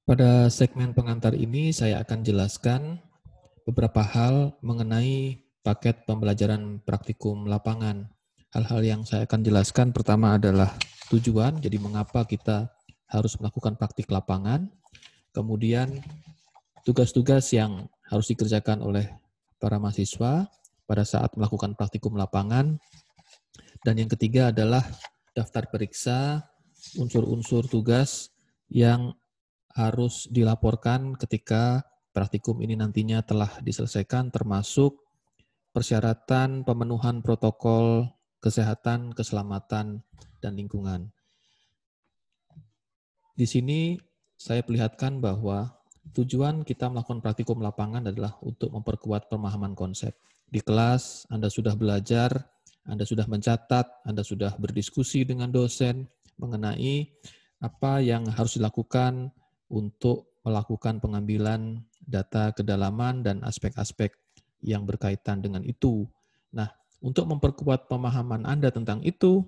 Pada segmen pengantar ini saya akan jelaskan beberapa hal mengenai paket pembelajaran praktikum lapangan. Hal-hal yang saya akan jelaskan pertama adalah tujuan, jadi mengapa kita harus melakukan praktik lapangan. Kemudian tugas-tugas yang harus dikerjakan oleh para mahasiswa pada saat melakukan praktikum lapangan. Dan yang ketiga adalah daftar periksa unsur-unsur tugas yang harus dilaporkan ketika praktikum ini nantinya telah diselesaikan, termasuk persyaratan pemenuhan protokol kesehatan, keselamatan, dan lingkungan. Di sini saya perlihatkan bahwa tujuan kita melakukan praktikum lapangan adalah untuk memperkuat pemahaman konsep. Di kelas, Anda sudah belajar, Anda sudah mencatat, Anda sudah berdiskusi dengan dosen mengenai apa yang harus dilakukan untuk melakukan pengambilan data kedalaman dan aspek-aspek yang berkaitan dengan itu. Nah, untuk memperkuat pemahaman Anda tentang itu,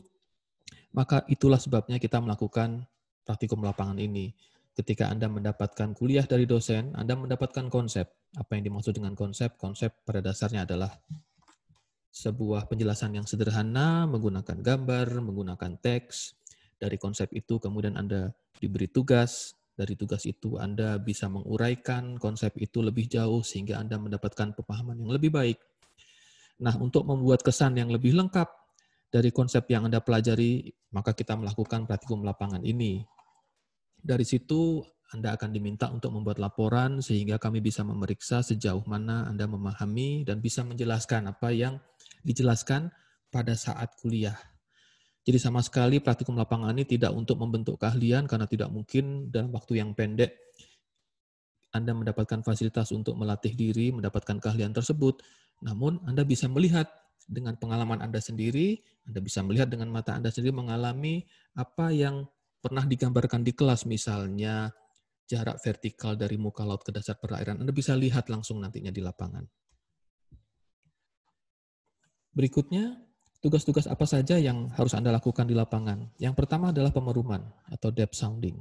maka itulah sebabnya kita melakukan praktikum lapangan ini. Ketika Anda mendapatkan kuliah dari dosen, Anda mendapatkan konsep. Apa yang dimaksud dengan konsep? Konsep pada dasarnya adalah sebuah penjelasan yang sederhana, menggunakan gambar, menggunakan teks. Dari konsep itu kemudian Anda diberi tugas. Dari tugas itu Anda bisa menguraikan konsep itu lebih jauh sehingga Anda mendapatkan pemahaman yang lebih baik. Nah, untuk membuat kesan yang lebih lengkap dari konsep yang Anda pelajari, maka kita melakukan praktikum lapangan ini. Dari situ Anda akan diminta untuk membuat laporan sehingga kami bisa memeriksa sejauh mana Anda memahami dan bisa menjelaskan apa yang dijelaskan pada saat kuliah. Jadi sama sekali praktikum lapangan ini tidak untuk membentuk keahlian karena tidak mungkin dalam waktu yang pendek Anda mendapatkan fasilitas untuk melatih diri, mendapatkan keahlian tersebut. Namun Anda bisa melihat dengan pengalaman Anda sendiri, Anda bisa melihat dengan mata Anda sendiri mengalami apa yang pernah digambarkan di kelas, misalnya jarak vertikal dari muka laut ke dasar perairan. Anda bisa lihat langsung nantinya di lapangan. Berikutnya, tugas-tugas apa saja yang harus Anda lakukan di lapangan? Yang pertama adalah pemeruman atau depth sounding.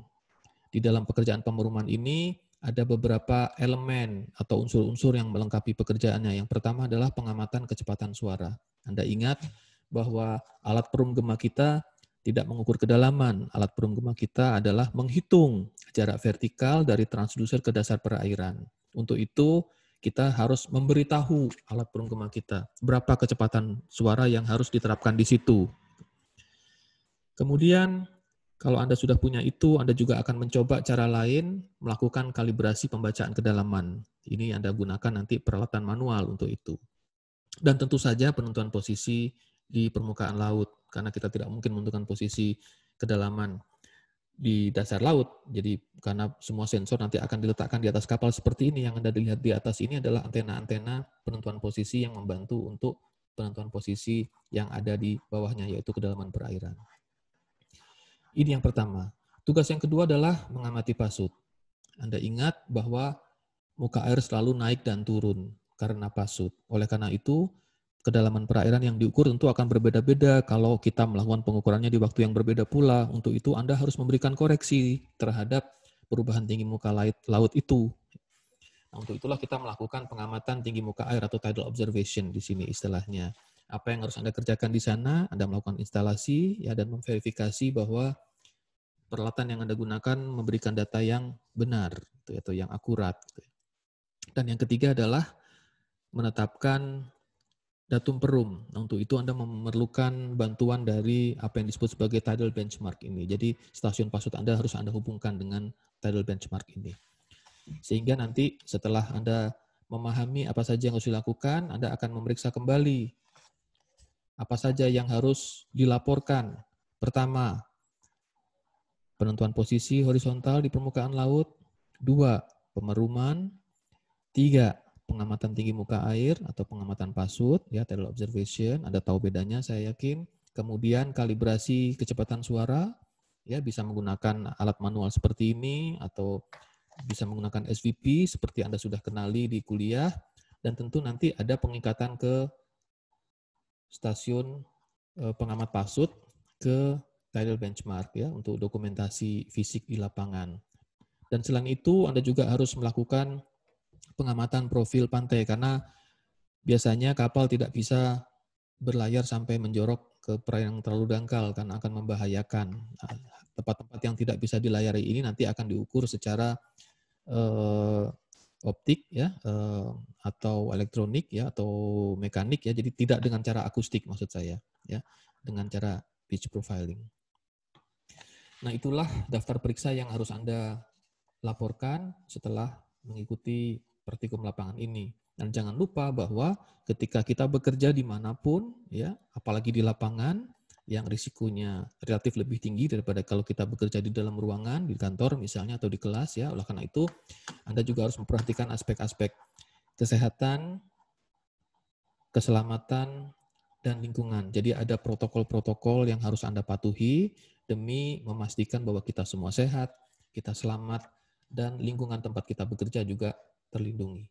Di dalam pekerjaan pemeruman ini ada beberapa elemen atau unsur-unsur yang melengkapi pekerjaannya. Yang pertama adalah pengamatan kecepatan suara. Anda ingat bahwa alat perum gema kita tidak mengukur kedalaman. Alat perum gema kita adalah menghitung jarak vertikal dari transducer ke dasar perairan. Untuk itu, kita harus memberitahu alat perum gema kita berapa kecepatan suara yang harus diterapkan di situ. Kemudian kalau Anda sudah punya itu, Anda juga akan mencoba cara lain melakukan kalibrasi pembacaan kedalaman. Ini Anda gunakan nanti peralatan manual untuk itu. Dan tentu saja penentuan posisi di permukaan laut, karena kita tidak mungkin menentukan posisi kedalaman di dasar laut. Jadi karena semua sensor nanti akan diletakkan di atas kapal seperti ini, yang Anda lihat di atas ini adalah antena-antena penentuan posisi yang membantu untuk penentuan posisi yang ada di bawahnya, yaitu kedalaman perairan. Ini yang pertama. Tugas yang kedua adalah mengamati pasut. Anda ingat bahwa muka air selalu naik dan turun karena pasut. Oleh karena itu, kedalaman perairan yang diukur tentu akan berbeda-beda kalau kita melakukan pengukurannya di waktu yang berbeda pula. Untuk itu, Anda harus memberikan koreksi terhadap perubahan tinggi muka laut itu. Nah, untuk itulah kita melakukan pengamatan tinggi muka air atau tidal observation di sini istilahnya. Apa yang harus Anda kerjakan di sana? Anda melakukan instalasi ya dan memverifikasi bahwa peralatan yang Anda gunakan memberikan data yang benar atau yang akurat. Dan yang ketiga adalah menetapkan datum perum. Nah, untuk itu Anda memerlukan bantuan dari apa yang disebut sebagai tidal benchmark ini. Jadi stasiun pasut Anda harus Anda hubungkan dengan tidal benchmark ini. Sehingga nanti setelah Anda memahami apa saja yang harus dilakukan, Anda akan memeriksa kembali apa saja yang harus dilaporkan. Pertama, penentuan posisi horizontal di permukaan laut. 2, pemeruman. 3, pengamatan tinggi muka air atau pengamatan pasut, ya, tidal observation. Anda tahu bedanya, saya yakin. Kemudian kalibrasi kecepatan suara, ya, bisa menggunakan alat manual seperti ini atau bisa menggunakan SVP seperti Anda sudah kenali di kuliah. Dan tentu nanti ada pengikatan ke stasiun pengamat pasut ke tidal benchmark ya untuk dokumentasi fisik di lapangan. Dan selain itu Anda juga harus melakukan pengamatan profil pantai karena biasanya kapal tidak bisa berlayar sampai menjorok ke perairan yang terlalu dangkal karena akan membahayakan. Nah, tempat-tempat yang tidak bisa dilayari ini nanti akan diukur secara optik ya, atau elektronik ya, atau mekanik ya. Jadi tidak dengan cara akustik maksud saya ya, dengan cara pitch profiling. Nah, itulah daftar periksa yang harus Anda laporkan setelah mengikuti praktikum lapangan ini. Dan jangan lupa bahwa ketika kita bekerja dimanapun, ya, apalagi di lapangan, yang risikonya relatif lebih tinggi daripada kalau kita bekerja di dalam ruangan, di kantor misalnya, atau di kelas, ya. Oleh karena itu, Anda juga harus memperhatikan aspek-aspek kesehatan, keselamatan, dan lingkungan. Jadi ada protokol-protokol yang harus Anda patuhi demi memastikan bahwa kita semua sehat, kita selamat, dan lingkungan tempat kita bekerja juga terlindungi.